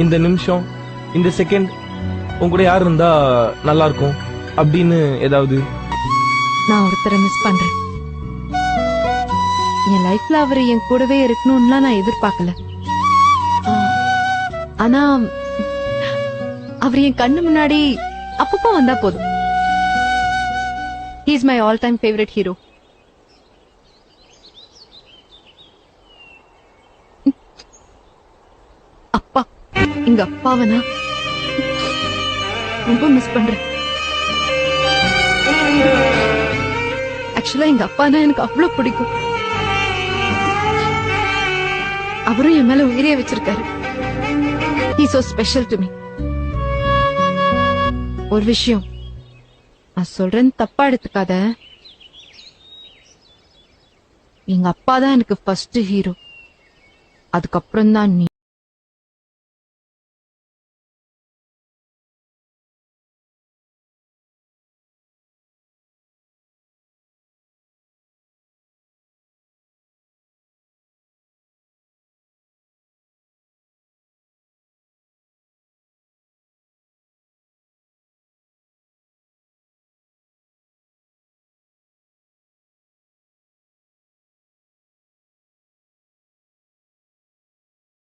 இந்த நிமிஷம் இந்த செகண்ட் உங்க கூட யார் இருந்தா நல்லா இருக்கும் அப்படின்னு ஏதாவது? நான் ஒருத்தரை மிஸ் பண்றேன். என் லைஃப்ல அவரு என் கூடவே இருக்கணும்லாம் நான் எதிர்பார்க்கல. ஆனா அவர் என் கண்ணு முன்னாடி அப்பப்போ வந்தா போதும். He is my all time favorite hero. அப்பா, எங்க அப்பாவை நான் ரொம்ப மிஸ் பண்றேன். ஆக்சுவலா எங்க அப்பானா எனக்கு அவ்வளவு பிடிக்கும். அவரும் என் மேல உயிரே வச்சிருக்காரு. He so special to me. ஒரு விஷயம் நான் சொல்றேன், தப்பா எடுத்துக்காத. எங்க அப்பா தான் எனக்கு ஃபர்ஸ்ட் ஹீரோ, அதுக்கப்புறம் தான் நீ.